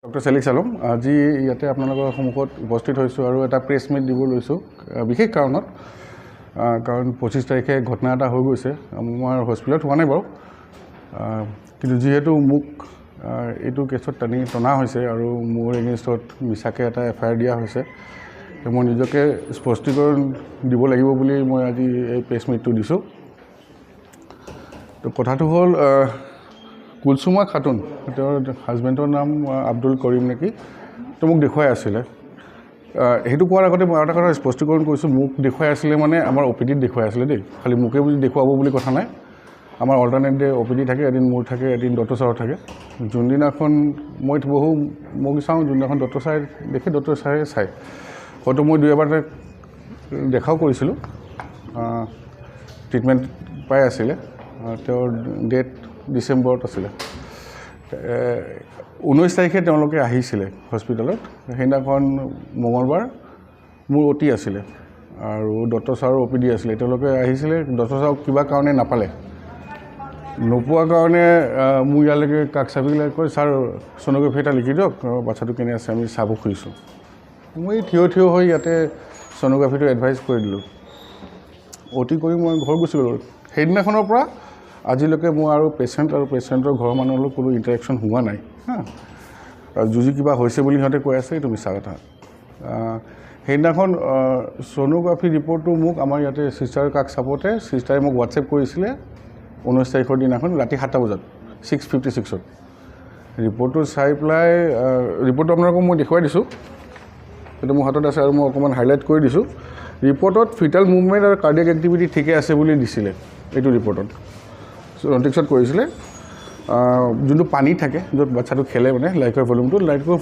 Doctor চেলিক চালম আজি ইয়াতে আপোনালোকৰ সন্মুখত উপস্থিত হৈছোঁ আৰু এটা প্ৰেছ মিট দিব লৈছোঁ বিশেষ কাৰণত কাৰণ 25 তাৰিখে ঘটনা এটা হৈ গৈছে আমাৰ হস্পিটেলত হোৱা নাই বাৰু কিন্তু যিহেতু মোক এইটো কেছত টনা হৈছে আৰু মোৰ এগেইনষ্টত মিছাকৈ এটা এফআইআৰ দিয়া হৈছে মই নিজকে স্পষ্টীকৰণ দিব লাগিব বুলি মই আজি এই প্ৰেছ মিটটো দিছোঁ তো কথাটো হ'ল কুলসুমা খাতুন তেওঁৰ হাজবেণ্ডৰ নাম আব্দুল কৰিম নেকি তো মোক দেখুৱাই আছিলে সেইটো কোৱাৰ আগতে মই এটা কথা স্পষ্টীকৰণ কৰিছোঁ মোক দেখুৱাই আছিলে মানে আমাৰ অপিডিত দেখুৱাই আছিলে দেই খালি মোকে বুলি দেখুৱাব বুলি কথা নাই আমাৰ অল্টাৰনেট ডে অপিডি থাকে এদিন মোৰ থাকে এদিন ডক্টৰ ছাৰৰ থাকে যোনদিনাখন মই বহু মোক চাওঁ যোনদিনাখন ডক্টৰ ছাৰে দেখে ডক্টৰ ছাৰে চায় হয়তো মই দুই এবাৰ দেখাও কৰিছিলোঁ ট্ৰিটমেণ্ট পাই আছিলে তেওঁৰ ডেট ডিচেম্বৰত আছিলে 19 তাৰিখে তেওঁলোকে আহিছিলে হস্পিটেলত সেইদিনাখন মঙলবাৰ মোৰ অতি আছিলে আৰু ডক্টৰ ছাৰৰ অপিডি আছিলে তেওঁলোকে আহিছিলে ডক্টৰ ছাৰক কিবা কাৰণে নাপালে নোপোৱাৰ কাৰণে মোৰ ইয়ালৈকে কাষ চাপিলে কয় ছাৰ ছ'ন'গ্ৰাফি এটা লিখি দিয়ক বাচ্চাটো কেনে আছে আমি চাব খুজিছোঁ মই থিয় হৈ ইয়াতে ছ'ন'গ্ৰাফিটো এডভাইচ কৰি দিলোঁ অতি কৰি মই ঘৰ গুচি গ'লোঁ সেইদিনাখনৰ পৰা আজিলৈকে মই আৰু পেচেণ্টৰ ঘৰৰ মানুহৰ লগত কোনো ইণ্টাৰেকশ্যন হোৱা নাই যুঁজি কিবা হৈছে বুলি সিহঁতে কৈ আছে এইটো মিছা কথা সেইদিনাখন ছ'ন'গ্ৰাফি ৰিপৰ্টটো মোক আমাৰ ইয়াতে চিষ্টাৰ কাষ চাপতে চিষ্টাৰে মোক হোৱাটছএপ কৰিছিলে 19 তাৰিখৰ দিনাখন ৰাতি 7টা বজাত 6:56ত ৰিপৰ্টটো চাই পেলাই ৰিপৰ্টটো আপোনালোকক মই দেখুৱাই দিছোঁ এইটো মোৰ হাতত আছে আৰু মই অকণমান হাইলাইট কৰি দিছোঁ ৰিপৰ্টত ফিটাল মুভমেণ্ট আৰু কাৰ্ডিয়াক এক্টিভিটি ঠিকে আছে বুলি দিছিলে এইটো ৰিপৰ্টত ৰণ্টিক্সত কৰিছিলে যোনটো পানী থাকে য'ত বাচ্চাটো খেলে মানে লাইটৰ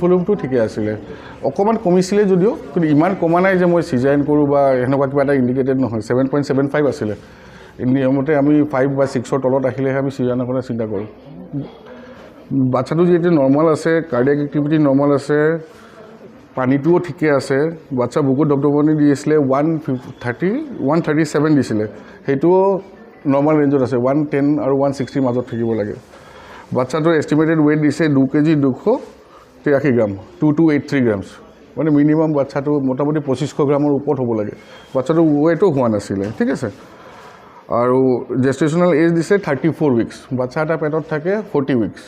ভলিউমটো ঠিকে আছিলে অকণমান কমিছিলে যদিও কিন্তু ইমান কমা নাই যে মই চিজাৰিন কৰোঁ বা সেনেকুৱা কিবা এটা ইণ্ডিকেটেড নহয় 7.75 আছিলে নিয়মতে আমি 5 বা 6ৰ তলত আহিলেহে আমি চিজাৰিনৰ কথা চিন্তা কৰোঁ বাচ্চাটো যিহেতু নৰ্মেল আছে কাৰ্ডিয়াক এক্টিভিটি নৰ্মেল আছে পানীটোও ঠিকে আছে বাচ্চা বুকুত দপদপনি দি আছিলে 137 দিছিলে সেইটোও নৰ্মেল ৰেঞ্জত আছে 110 আৰু 160 মাজত থাকিব লাগে বাচ্চাটোৰ এষ্টিমেটেড ৱেইট দিছে 2 কেজি 283 গ্ৰাম 2283 গ্ৰামছ মানে মিনিমাম বাচ্চাটো মোটামুটি 2500 গ্ৰামৰ ওপৰত হ'ব লাগে বাচ্চাটো ৱেইটো হোৱা নাছিলে ঠিক আছে আৰু জেষ্টেশ্যনেল এজ দিছে 34 উইকছ বাচ্চা এটা পেটত থাকে 40 উইকছ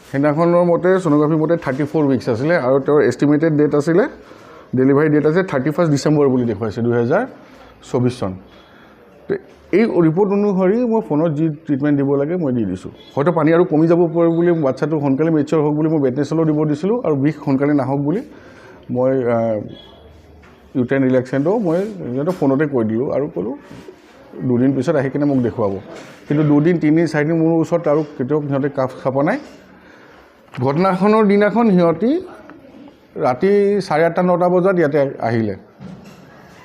সেইদিনাখনৰ মতে ছ'ন'গ্ৰাফি মতে 34 উইকছ আছিলে আৰু তেওঁৰ এষ্টিমেটেড ডেট আছিলে ডেলিভাৰী ডেট আছে 31 ডিচেম্বৰ বুলি দেখুৱাইছে 2024 চন এই ৰিপৰ্ট অনুসৰি মই ফোনত যি ট্ৰিটমেণ্ট দিব লাগে মই দি দিছোঁ হয়তো পানী আৰু কমি যাব পাৰে বুলি বাচ্চাটো সোনকালে মেচিয়ৰ হওক বুলি মই বেডনেছলো দিব দিছিলোঁ আৰু বিষ সোনকালে নাহক বুলি মই ইউটেন ৰিলেক্সেণ্টো মই সিহঁতক ফোনতে কৈ দিলোঁ আৰু ক'লোঁ দুদিন পিছত আহি কিনে মোক দেখুৱাব কিন্তু 2 দিন 3 দিন 4 দিন মোৰ ওচৰত আৰু কেতিয়াও সিহঁতে কাষ খাপ নাই ঘটনাখনৰ দিনাখন সিহঁতি ৰাতি 8:30 9টা বজাত ইয়াতে আহিলে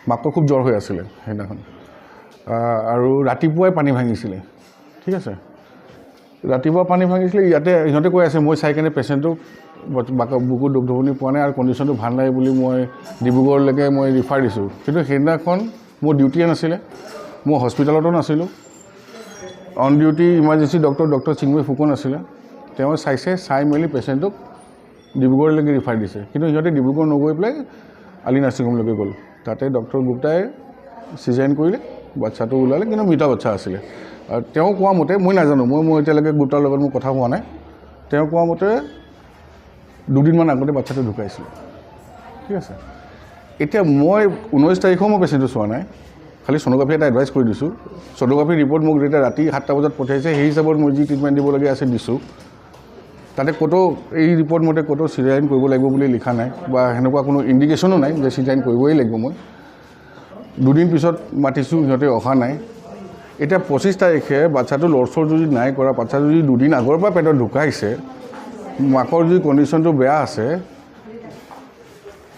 মাকৰ খুব জ্বৰ হৈ আছিলে সেইদিনাখন আৰু ৰাতিপুৱাই পানী ভাঙিছিলে ঠিক আছে ৰাতিপুৱা পানী ভাঙিছিলে ইয়াতে সিহঁতে কৈ আছে মই চাই কেনে পেচেণ্টটোক বুকুত দপদপনি পোৱা নাই আৰু কণ্ডিশ্যনটো ভাল নাই বুলি মই ডিব্ৰুগড়লৈকে মই ৰিফাৰ দিছোঁ কিন্তু সেইদিনাখন মোৰ ডিউটিয়ে নাছিলে মই হস্পিটেলতো নাছিলোঁ on duty emergency doctor Chinmoy Phukan আছিলে তেওঁ চাই মেলি পেচেণ্টটোক ডিব্ৰুগড়লৈকে ৰিফাৰ দিছে কিন্তু সিহঁতে ডিব্ৰুগড় নগৈ পেলাই আলি নাৰ্ছিং হোমলৈকে গ'ল তাতে ডক্টৰ গুপ্তাই চিজাৰিন কৰিলে বাচ্চাটো ওলালে কিন্তু মৃত বাচ্চা আছিলে আৰু তেওঁ কোৱা মতে মই নাজানো মই এতিয়ালৈকে গুপ্তাৰ লগত মোৰ কথা হোৱা নাই তেওঁ কোৱা মতে 2 দিনমান আগতে বাচ্চাটো ঢুকাইছিলে ঠিক আছে এতিয়া মই 19 তাৰিখেও মই পেচেণ্টটো চোৱা নাই খালি ছ'ন'গ্ৰাফি এটা এডভাইচ কৰি দিছোঁ ছ'ন'গ্ৰাফি ৰিপৰ্ট মোক যেতিয়া ৰাতি 7টা বজাত পঠিয়াইছে সেই হিচাপত মই যি ট্ৰিটমেণ্ট দিবলগীয়া আছে দিছোঁ তাতে ক'তো এই ৰিপৰ্ট মতে ক'তো চিজাৰিন কৰিব লাগিব বুলি লিখা নাই বা সেনেকুৱা কোনো ইণ্ডিকেশ্যনো নাই যে চিজাৰিন কৰিবই লাগিব মই 2 দিন পিছত মাতিছোঁ সিহঁতে অহা নাই এতিয়া 25 তাৰিখে বাচ্চাটো লৰচৰ যদি নাই কৰা বাচ্চাটো যদি 2 দিন আগৰ পৰা পেটত ঢুকাইছে মাকৰ যদি কণ্ডিশ্যনটো বেয়া আছে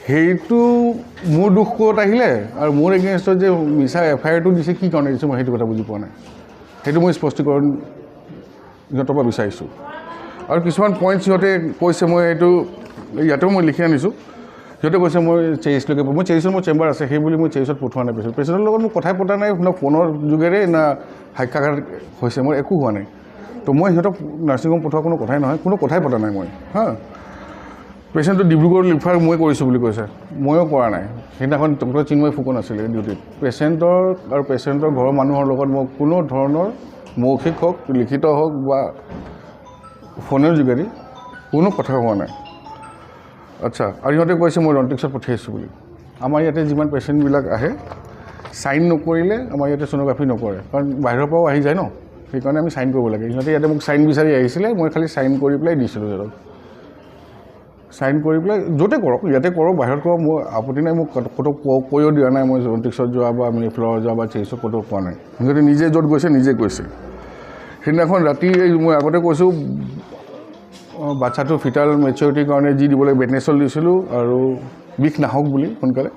সেইটো মোৰ দুখ ক'ত আহিলে আৰু মোৰ এগেইনষ্টত যে মিছা এফআইআৰটো দিছে কি কাৰণে দিছে মই সেইটো কথা বুজি পোৱা নাই সেইটো মই স্পষ্টীকৰণ সিহঁতৰ পৰা বিচাৰিছোঁ আৰু কিছুমান পইণ্টছ সিহঁতে কৈছে মই এইটো ইয়াতেও মই লিখি আনিছোঁ সিহঁতে কৈছে মই চেৰিছলৈকে মই চেৰিছত মোৰ চেম্বাৰ আছে সেই বুলি মই চেৰিছত পঠোৱা নাই পেচেণ্টৰ লগত মোক কথাই পতা নাই না ফোনৰ যোগেৰে না সাক্ষাৎকাৰ হৈছে মোৰ একো হোৱা নাই তো মই সিহঁতক নাৰ্ছিং হোম পঠোৱা কোনো কথাই নহয় কোনো কথাই পতা নাই মই পেচেণ্টটো ডিব্ৰুগড় লিফাৰ মই কৰিছোঁ বুলি কৈছে, ময়ো কৰা নাই। সেইদিনাখন ডক্টৰ চিন্ময় ফুকন আছিলে ডিউটিত। পেচেণ্টৰ ঘৰৰ মানুহৰ লগত মই কোনো ধৰণৰ মৌখিক হওক, লিখিত হওক বা ফোনৰ যোগেদি কোনো কথা হোৱা নাই। আচ্ছা, আৰু সিহঁতে কৈছে মই ৰন্টিক্সত পঠিয়াইছোঁ বুলি। আমাৰ ইয়াতে যিমান পেচেণ্টবিলাক আহে চাইন নকৰিলে আমাৰ ইয়াতে ছ'ন'গ্ৰাফি নকৰে, কাৰণ বাহিৰৰ পৰাও আহি যায় ন, সেইকাৰণে আমি চাইন কৰিব লাগে। সিহঁতে ইয়াতে মোক চাইন বিচাৰি আহিছিলে, মই খালি চাইন কৰি পেলাই দিছিলোঁ সিহঁতক। চাইন কৰি পেলাই য'তে কৰক, ইয়াতে কৰক, বাহিৰত কৰক, মোৰ আপত্তি নাই। মোক ক'তো কৈও দিয়া নাই মই ৰন্টিক্সত যোৱা বা আমি ফ্ল'ৰত যোৱা বা চেইছত ক'তো কোৱা নাই। সিহঁতে নিজে য'ত গৈছে নিজে কৈছে। সেইদিনাখন ৰাতি মই আগতে কৈছোঁ বাচ্ছাটো ফিটাল মেচিউৰিটিৰ কাৰণে যি দিব লাগে বেটনেছল দিছিলোঁ আৰু বিষ নাহক বুলি সোনকালে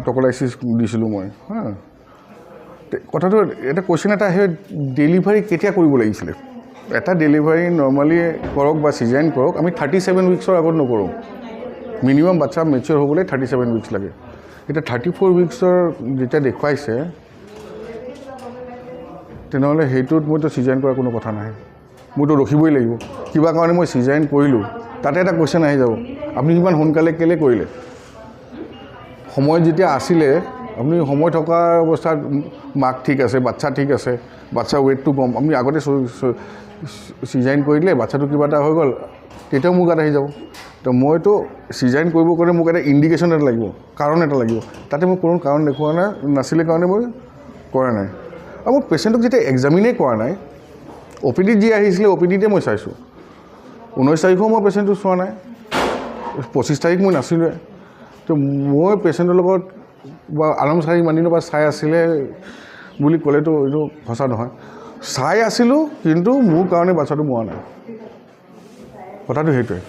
টকলাইচিছ দিছিলোঁ মই। কথাটো এটা কুৱেশ্যন এটা আহে, ডেলিভাৰী কেতিয়া কৰিব লাগিছিলে? এটা ডেলিভাৰী নৰ্মেলি কৰক বা চিজাৰিন কৰক, আমি 37 উইক্সৰ আগত নকৰোঁ। মিনিমাম বাচ্চা মেচিয়ৰ হ'বলৈ 37 উইক্স লাগে। এতিয়া 34 উইক্সৰ যেতিয়া দেখুৱাইছে, তেনেহ'লে সেইটোত মইতো চিজাৰিন কৰাৰ কোনো কথা নাই, মইতো ৰখিবই লাগিব। কিবা কাৰণে মই চিজাৰিন কৰিলোঁ, তাতে এটা কুৱেশ্যন আহি যাব, আপুনি ইমান সোনকালে কেলৈ কৰিলে? সময় যেতিয়া আছিলে, আপুনি সময় থকা অৱস্থাত মাক ঠিক আছে, বাচ্চা ঠিক আছে, বাচ্চাৰ ৱেইটটো কম, আপুনি আগতে চিজাৰিন কৰি দিলে, বাচ্চাটো কিবা এটা হৈ গ'ল, তেতিয়াও মোৰ গাত আহি যাব। তো মইতো চিজাৰিন কৰিবৰ কাৰণে মোক এটা ইণ্ডিকেশ্যন এটা লাগিব, কাৰণ এটা লাগিব। তাতে মই কোনো কাৰণ দেখুওৱা নাছিলে কাৰণে মই কৰা নাই। আৰু মই পেচেণ্টক যেতিয়া এক্সামিনেই কৰা নাই, OPDত যি আহিছিলে OPDতে মই চাইছোঁ। 19 তাৰিখেও মই পেচেণ্টটো চোৱা নাই, 25 তাৰিখ মই নাছিলোঁৱে। তো মই পেচেণ্টৰ লগত বা আলম চাৰি ইমান দিনৰ পৰা চাই আছিলে বুলি ক'লেতো এইটো সঁচা নহয়। চাই আছিলোঁ, কিন্তু মোৰ কাৰণে বাচ্চাটো মৰা নাই। কথাটো সেইটোৱে।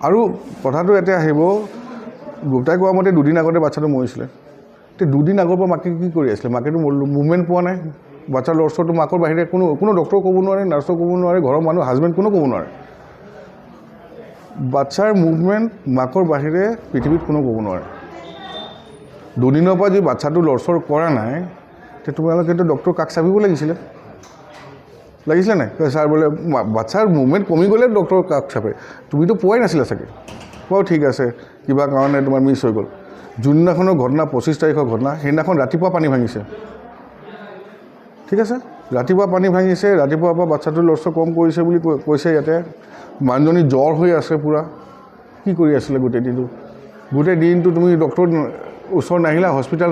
আৰু কথাটো এতিয়া আহিব, গুপ্তাই কোৱা মতে 2 দিন আগতে বাচ্চাটো মৰিছিলে। তো 2 দিন আগৰ পৰা মাকে কি কৰি আছিলে? মাকেতো মুভমেণ্ট পোৱা নাই। বাচ্চাৰ লৰচৰটো মাকৰ বাহিৰে কোনো ডক্টৰ ক'ব নোৱাৰে, নাৰ্ছো ক'ব নোৱাৰে, ঘৰৰ মানুহ হাজবেণ্ড কোনো ক'ব নোৱাৰে। বাচ্চাৰ মুভমেণ্ট মাকৰ বাহিৰে পৃথিৱীত কোনো ক'ব নোৱাৰে। 2 দিনৰ পৰা যি বাচ্চাটো লৰচৰ কৰা নাই, তেতিয়া তোমালোকেতো ডক্টৰ কাষ চাপিব লাগিছিলে নাই? ছাৰ বোলে বাচ্চাৰ মুভমেণ্ট কমি গ'লে ডক্টৰ কাষ চাপে, তুমিতো পোৱাই নাছিলা চাগে। বাৰু ঠিক আছে, কিবা কাৰণে তোমাৰ মিছ হৈ গ'ল। যোনদিনাখনৰ ঘটনা 25 তাৰিখৰ ঘটনা, সেইদিনাখন ৰাতিপুৱা পানী ভাঙিছে, ঠিক আছে? ৰাতিপুৱা পানী ভাঙিছে, ৰাতিপুৱাৰ পৰা বাচ্চাটো লৰচৰ কম কৰিছে বুলি কৈছে ইয়াতে। মানুহজনী জ্বৰ হৈ আছে পূৰা। কি কৰি আছিলে গোটেই দিনটো? গোটেই দিনটো তুমি ডক্টৰ ওচৰত নাহিলা, হস্পিটেল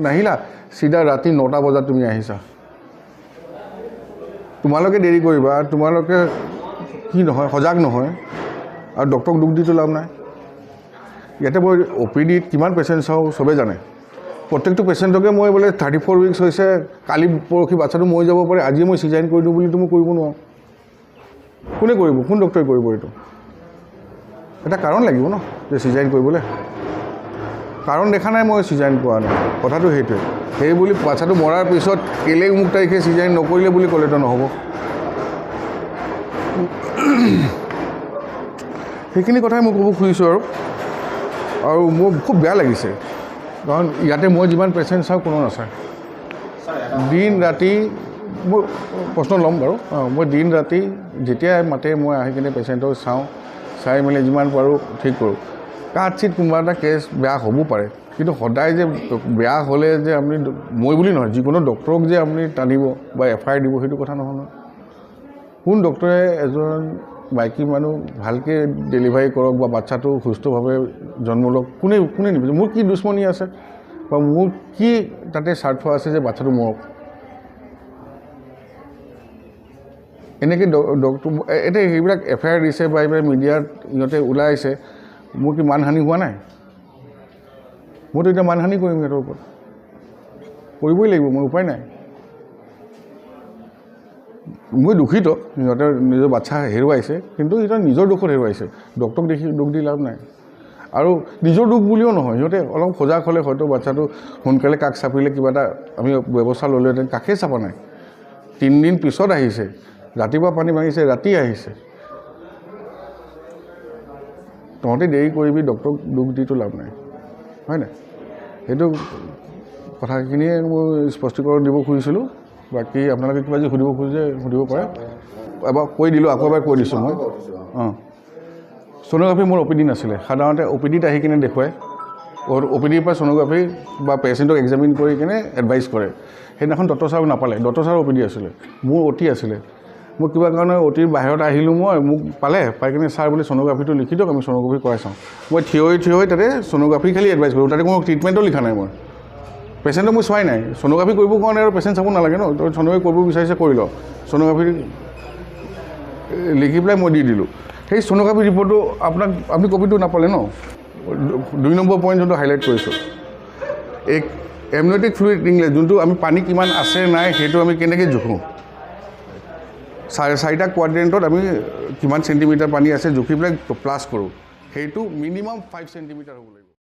নাহিলা, চিধা ৰাতি 9টা বজাত তুমি আহিছা। তোমালোকে দেৰি কৰিবা, তোমালোকে কি নহয়, সজাগ নহয়, আৰু ডক্টৰক দুখ দিটো লাভ নাই। ইয়াতে মই OPDত কিমান পেচেণ্ট চাওঁ চবেই জানে। প্ৰত্যেকটো পেচেণ্টকে মই বোলে 34 উইক্স হৈছে, কালি পৰহি বাচ্চাটো মৰি যাব পাৰে, আজি মই চিজাৰিন কৰি দিওঁ বুলিতো মই কৰিব নোৱাৰোঁ। কোনে কৰিব? কোন ডক্টৰে কৰিব? এইটো এটা কাৰণ লাগিব ন, যে চিজাৰিন কৰিবলৈ। কাৰণ দেখা নাই মই চিজাৰিন কৰা নাই, কথাটো সেইটোৱে। সেই বুলি বাচ্চাটো মৰাৰ পিছত কেলেই অমুক তাৰিখে চিজাৰিন নকৰিলে বুলি ক'লেতো নহ'ব। সেইখিনি কথাই মই ক'ব খুজিছোঁ। আৰু মোৰ খুব বেয়া লাগিছে, কাৰণ ইয়াতে মই যিমান পেচেণ্ট চাওঁ কোনো নাচায়। দিন ৰাতি মই প্ৰশ্ন ল'ম বাৰু। মই দিন ৰাতি যেতিয়াই মাতে মই আহি কিনে পেচেণ্টক চাওঁ, চাই মেলি যিমান পাৰোঁ ঠিক কৰোঁ। কাটচিত কোনোবা এটা কেছ বেয়া হ'ব পাৰে, কিন্তু সদায় যে বেয়া হ'লে যে আপুনি, মই বুলি নহয়, যিকোনো ডক্টৰক যে আপুনি টানিব বা FIR দিব, সেইটো কথা নহয় নহয়। কোন ডক্টৰে এজন মাইকী মানুহ ভালকৈ ডেলিভাৰী কৰক বা বাচ্চাটো সুস্থভাৱে জন্ম লওক, কোনে নিবিচাৰে? মোৰ কি দুশ্মনী আছে বা মোৰ কি তাতে স্বাৰ্থ আছে যে বাচ্চাটো মৰক? এনেকৈ ডক্টৰ এতিয়া সেইবিলাক FIR দিছে বা এইবিলাক মিডিয়াত সিহঁতে ওলাইছে, মোৰ কি মানহানি হোৱা নাই? মইতো এতিয়া মানহানি কৰিম সিহঁতৰ ওপৰত, কৰিবই লাগিব, মোৰ উপায় নাই। মই দুখিত, সিহঁতে নিজৰ বাচ্চা হেৰুৱাইছে, কিন্তু সিহঁতে নিজৰ দুখত হেৰুৱাইছে, ডক্টৰক দুখ দি লাভ নাই। আৰু নিজৰ দুখ বুলিও নহয়, সিহঁতে অলপ সজাগ হ'লে হয়তো বাচ্চাটো সোনকালে কাষ চাপিলে কিবা এটা আমি ব্যৱস্থা ল'লোহেঁতেন। কাষেই চাপা নাই, 3 দিন পিছত আহিছে, ৰাতিপুৱা পানী ভাঙিছে, ৰাতি আহিছে। তহঁতে দেৰি কৰিবি, ডক্টৰক দুখ দিটো লাভ নাই, হয় নাই? সেইটো কথাখিনিয়ে মই স্পষ্টীকৰণ দিব খুজিছিলোঁ। বাকী আপোনালোকে কিবা যদি সুধিব খোজে সুধিব পাৰে। এবাৰ কৈ দিলোঁ, আকৌ এবাৰ কৈ দিছোঁ মই। চ' ছ'ন'গ্ৰাফী মোৰ অ' পি ডি নাছিলে সাধাৰণতে অ' পি ডিত আহি কিনে দেখুৱাই অ' পি ডিৰ পৰা ছ'ন'গ্ৰাফী বা পেচেণ্টক এক্সামিন কৰি কিনে এডভাইচ কৰে সেইদিনাখন ডক্টৰ ছাৰক নাপালে ডক্টৰ ছাৰৰ অ' পি ডি আছিলে মোৰ অ' টি আছিলে মই কিবা কাৰণে অ' টিৰ বাহিৰত আহিলোঁ মই মোক পাই কিনে ছাৰ বুলি ছ'ন'গ্ৰাফীটো লিখি দিয়ক আমি ছ'ন'গ্ৰাফী কৰাই চাওঁ মই থিয় হৈ তাতে ছ'ন'গ্ৰাফী খালি এডভাইচ কৰোঁ তাতে কোনো ট্ৰিটমেণ্টো লিখা নাই মই পেচেণ্টক মই চোৱাই নাই ছ'ন'গ্ৰাফী কৰিব কাৰণে আৰু পেচেণ্ট চাব নালাগে ন তই ছ'ন'গ্ৰাফী কৰিব বিচাৰিছে কৰি ল ছ'ন'গ্ৰাফী লিখি পেলাই মই দি দিলোঁ সেই ছ'ন'গ্ৰাফী ৰিপৰ্টটো আপোনাক আপুনি কপিটো নাপালে ন 2 নম্বৰ পইণ্ট যোনটো হাইলাইট কৰিছোঁ এক এমনিয়টিক ফ্লুইড ইংলিছ যোনটো আমি পানী কিমান আছে নাই সেইটো আমি কেনেকৈ জোখোঁ 4টা কোৱাড্ৰেণ্টত আমি কিমান চেণ্টিমিটাৰ পানী আছে জুখি পেলাই প্লাছ কৰোঁ সেইটো মিনিমাম 5 চেণ্টিমিটাৰ হ'ব লাগিব